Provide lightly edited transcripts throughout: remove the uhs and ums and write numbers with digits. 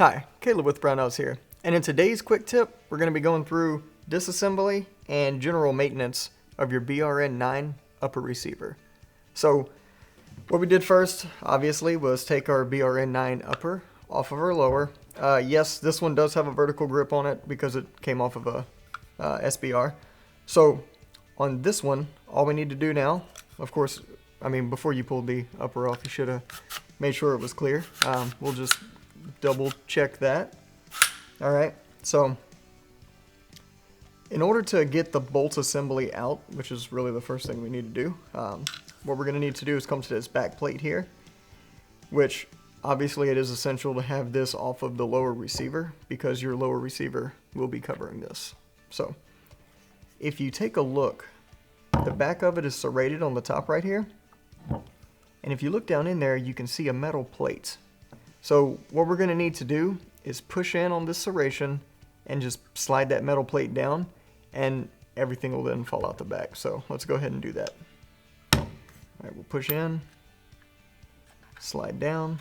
Hi, Caleb with Brownells here, and in today's quick tip, we're going to be going through disassembly and general maintenance of your BRN-9 upper receiver. So, what we did first, obviously, was take our BRN-9 upper off of our lower. Yes, this one does have a vertical grip on it because it came off of a SBR. So, on this one, all we need to do now, of course, before you pulled the upper off, you should have made sure it was clear. We'll just double check that. Alright, so in order to get the bolt assembly out, which is really the first thing we need to do, what we're going to need to do is come to this back plate here, which obviously it is essential to have this off of the lower receiver because your lower receiver will be covering this. So if you take a look, the back of it is serrated on the top right here, and if you look down in there you can see a metal plate. So what we're going to need to do is push in on this serration and just slide that metal plate down, and everything will then fall out the back. So let's go ahead and do that. Alright, we'll push in, slide down,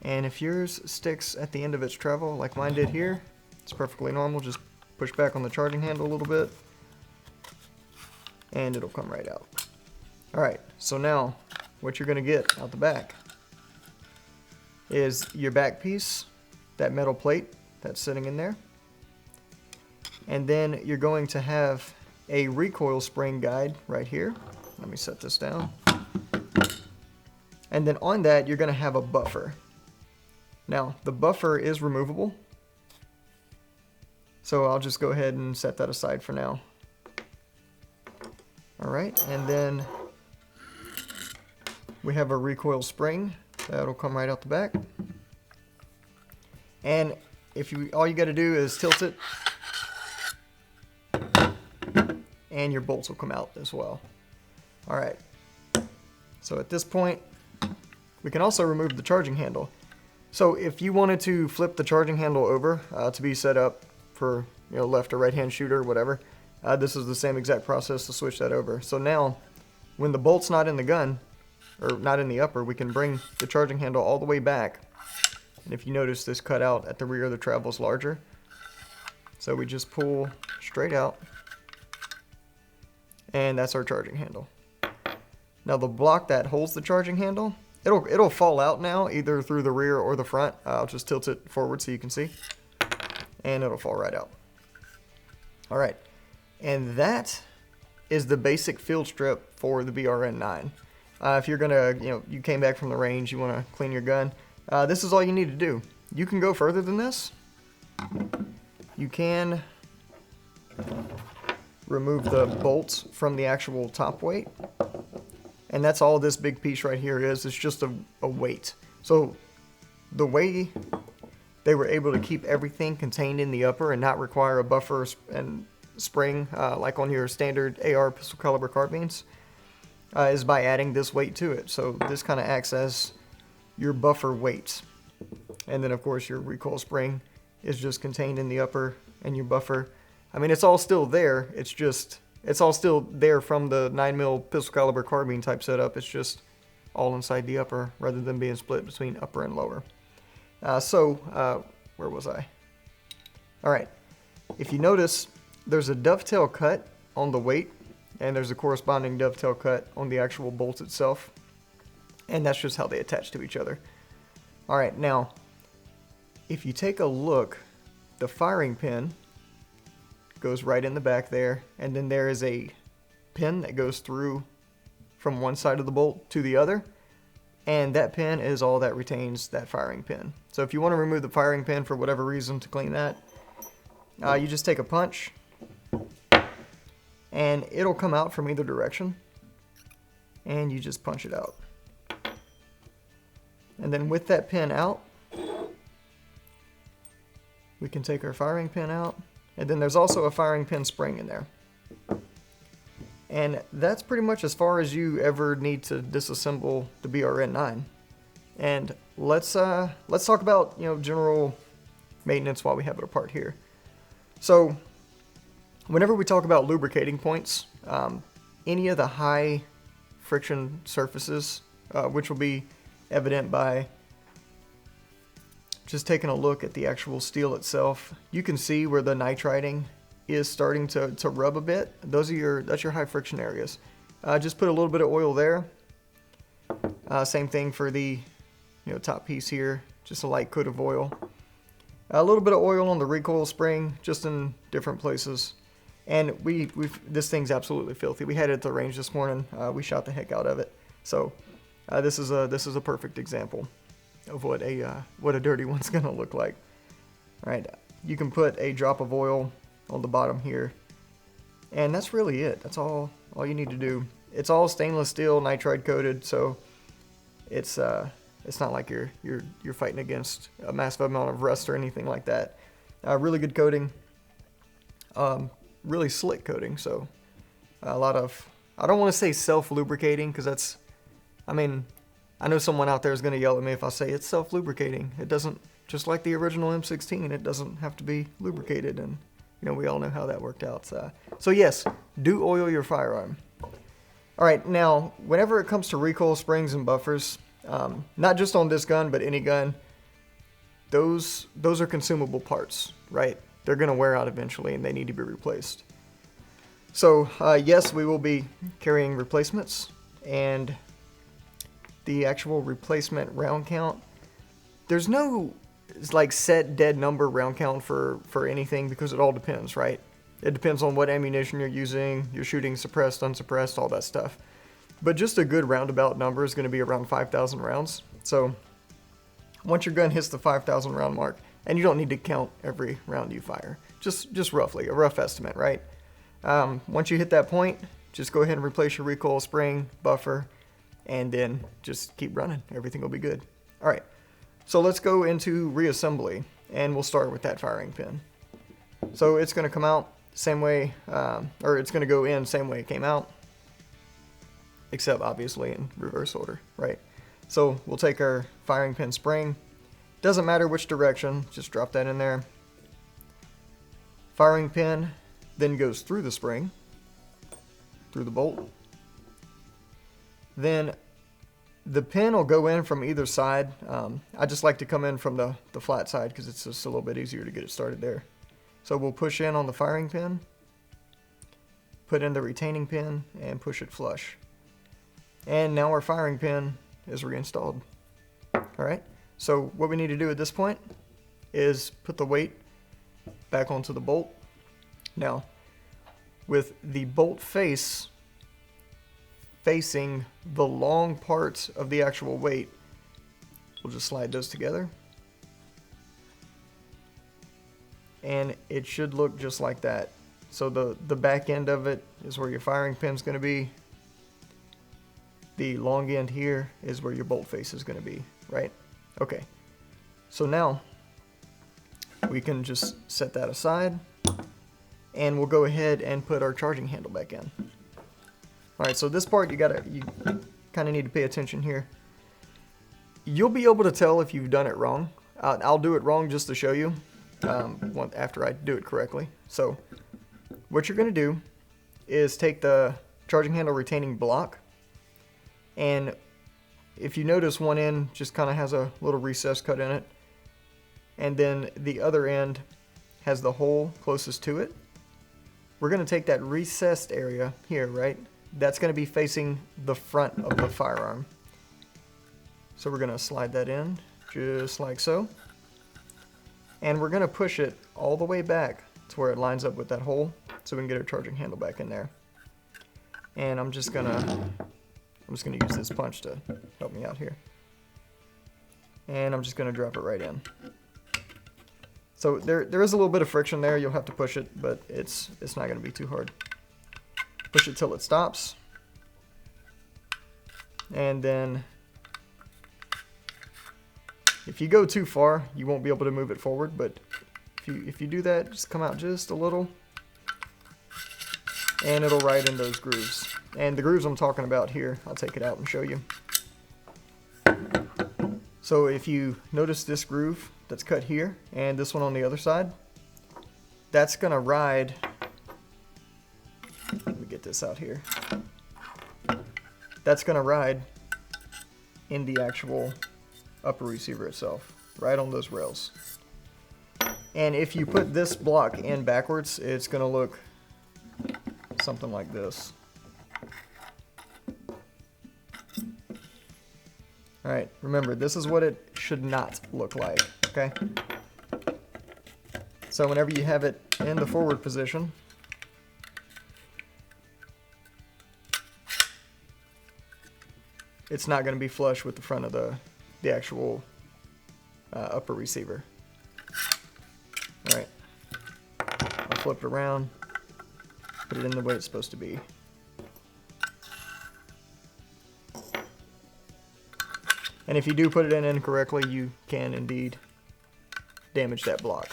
and if yours sticks at the end of its travel like mine did here, it's perfectly normal. Just push back on the charging handle a little bit and it'll come right out. Alright, so now what you're going to get out the back is your back piece, that metal plate that's sitting in there, and then you're going to have a recoil spring guide right here. Let me set this down. And then on that you're going to have a buffer. Now the buffer is removable, so I'll just go ahead and set that aside for now. Alright, and then we have a recoil spring that'll come right out the back, and all you got to do is tilt it and your bolts will come out as well. Alright, so at this point we can also remove the charging handle. So if you wanted to flip the charging handle over to be set up for left or right hand shooter or whatever, this is the same exact process to switch that over. So now when the bolt's not in the gun, or not in the upper, we can bring the charging handle all the way back, and if you notice, this cutout at the rear of the travel is larger, so we just pull straight out, and that's our charging handle. Now the block that holds the charging handle, it'll fall out now either through the rear or the front. I'll just tilt it forward so you can see, and it'll fall right out. Alright, and that is the basic field strip for the BRN-9. If you're gonna, you came back from the range, you want to clean your gun, this is all you need to do. You can go further than this. You can remove the bolts from the actual top weight, and that's all this big piece right here is. It's just a weight. So the way they were able to keep everything contained in the upper and not require a buffer and spring like on your standard AR pistol caliber carbines, is by adding this weight to it. So this kind of acts as your buffer weight, and then of course your recoil spring is just contained in the upper, and your buffer, it's all still there. It's all still there from the 9mm pistol caliber carbine type setup. It's just all inside the upper rather than being split between upper and lower. Where was I? Alright, if you notice, there's a dovetail cut on the weight, and there's a corresponding dovetail cut on the actual bolt itself, and that's just how they attach to each other. Alright, now if you take a look, the firing pin goes right in the back there, and then there is a pin that goes through from one side of the bolt to the other, and that pin is all that retains that firing pin. So if you want to remove the firing pin for whatever reason to clean that, you just take a punch, and it'll come out from either direction, and you just punch it out. And then with that pin out, we can take our firing pin out, and then there's also a firing pin spring in there. And that's pretty much as far as you ever need to disassemble the BRN-9. And let's talk about general maintenance while we have it apart here. So whenever we talk about lubricating points, any of the high friction surfaces, which will be evident by just taking a look at the actual steel itself. You can see where the nitriding is starting to rub a bit. That's your high friction areas. Just put a little bit of oil there. Same thing for the top piece here, just a light coat of oil. A little bit of oil on the recoil spring, just in different places. And this thing's absolutely filthy. We had it at the range this morning. We shot the heck out of it. So this is a perfect example of what a dirty one's gonna look like. All right, you can put a drop of oil on the bottom here, and that's really it. That's all you need to do. It's all stainless steel, nitride coated, so it's not like you're fighting against a massive amount of rust or anything like that. Really good coating, really slick coating. So a lot of, I don't want to say self-lubricating, because that's, I mean, I know someone out there is going to yell at me if I say it's self-lubricating. It doesn't, just like the original M16, it doesn't have to be lubricated, and we all know how that worked out. So yes, do oil your firearm. All right, now whenever it comes to recoil springs and buffers, not just on this gun, but any gun, those are consumable parts, right? They're going to wear out eventually, and they need to be replaced. So yes, we will be carrying replacements, and the actual replacement round count, there's no like set dead number round count for anything, because it all depends, right? It depends on what ammunition you're using, you're shooting suppressed, unsuppressed, all that stuff. But just a good roundabout number is going to be around 5,000 rounds. So once your gun hits the 5,000 round mark, and you don't need to count every round you fire, just roughly, a rough estimate, right? Once you hit that point, just go ahead and replace your recoil spring, buffer, and then just keep running. Everything will be good. All right, so let's go into reassembly, and we'll start with that firing pin. So it's going to come out same way, or it's going to go in same way it came out, except obviously in reverse order, right? So we'll take our firing pin spring. Doesn't matter which direction, just drop that in there. Firing pin then goes through the spring, through the bolt. Then the pin will go in from either side. I just like to come in from the flat side, because it's just a little bit easier to get it started there. So we'll push in on the firing pin, put in the retaining pin, and push it flush. And now our firing pin is reinstalled. All right, so what we need to do at this point is put the weight back onto the bolt. Now, with the bolt face facing the long parts of the actual weight, we'll just slide those together. And it should look just like that. So the back end of it is where your firing pin's going to be. The long end here is where your bolt face is going to be, right? Okay, so now we can just set that aside, and we'll go ahead and put our charging handle back in. All right, so this part you kind of need to pay attention here. You'll be able to tell if you've done it wrong. I'll do it wrong just to show you after I do it correctly. So what you're going to do is take the charging handle retaining block, and if you notice, one end just kind of has a little recess cut in it, and then the other end has the hole closest to it. We're going to take that recessed area here, right? That's going to be facing the front of the firearm. So we're going to slide that in just like so. And we're going to push it all the way back to where it lines up with that hole, so we can get our charging handle back in there. And I'm just going to use this punch to help me out here. And I'm just going to drop it right in. So there is a little bit of friction there. You'll have to push it, but it's not going to be too hard. Push it till it stops. And then if you go too far, you won't be able to move it forward, but if you do that, just come out just a little, and it'll ride in those grooves. And the grooves I'm talking about here, I'll take it out and show you. So if you notice this groove that's cut here, and this one on the other side, that's gonna ride, let me get this out here. That's gonna ride in the actual upper receiver itself, right on those rails. And if you put this block in backwards, it's going to look something like this. Alright, remember, this is what it should not look like, okay? So whenever you have it in the forward position, it's not going to be flush with the front of the actual upper receiver. Alright, I'll flip it around, put it in the way it's supposed to be. And if you do put it in incorrectly, you can indeed damage that block.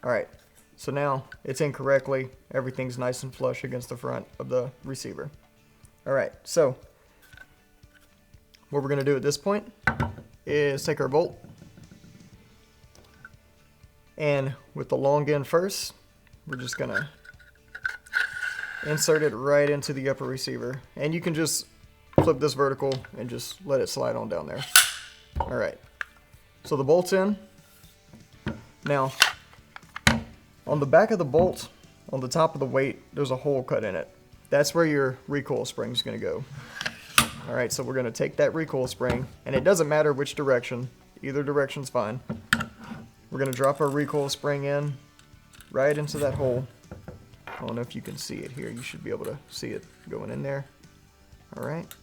Alright, so now it's in correctly. Everything's nice and flush against the front of the receiver. Alright, so what we're going to do at this point is take our bolt, and with the long end first, we're just going to insert it right into the upper receiver. And you can just flip this vertical and just let it slide on down there. Alright, so the bolt's in. Now, on the back of the bolt, on the top of the weight, there's a hole cut in it. That's where your recoil spring is going to go. Alright, so we're going to take that recoil spring, and it doesn't matter which direction, either direction's fine. We're going to drop our recoil spring in, right into that hole. I don't know if you can see it here, you should be able to see it going in there. Alright.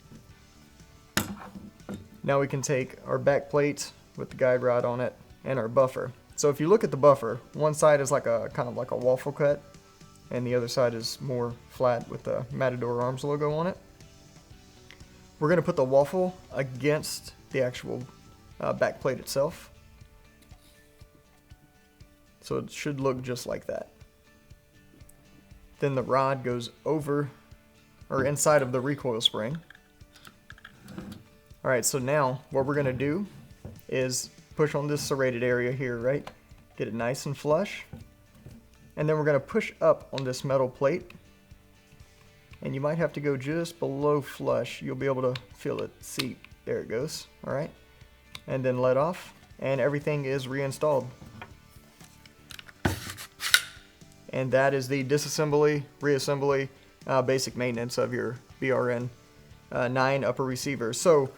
Now we can take our back plate with the guide rod on it and our buffer. So if you look at the buffer, one side is like a kind of like a waffle cut, and the other side is more flat with the Matador Arms logo on it. We're going to put the waffle against the actual back plate itself. So it should look just like that. Then the rod goes over or inside of the recoil spring. Alright, so now what we're going to do is push on this serrated area here, right? Get it nice and flush. And then we're going to push up on this metal plate. And you might have to go just below flush. You'll be able to feel it seat. There it goes. Alright. And then let off. And everything is reinstalled. And that is the disassembly, reassembly, basic maintenance of your BRN-9 upper receiver. So,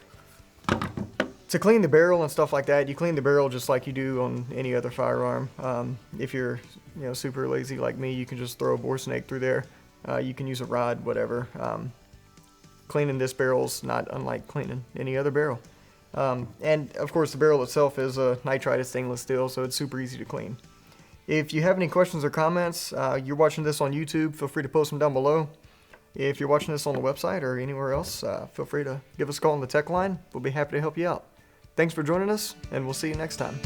to clean the barrel and stuff like that, you clean the barrel just like you do on any other firearm. If you're super lazy like me, you can just throw a bore snake through there. You can use a rod, whatever. Cleaning this barrel's not unlike cleaning any other barrel. And of course the barrel itself is a nitrided stainless steel, so it's super easy to clean. If you have any questions or comments, you're watching this on YouTube, feel free to post them down below. If you're watching this on the website or anywhere else, feel free to give us a call on the tech line. We'll be happy to help you out. Thanks for joining us, and we'll see you next time.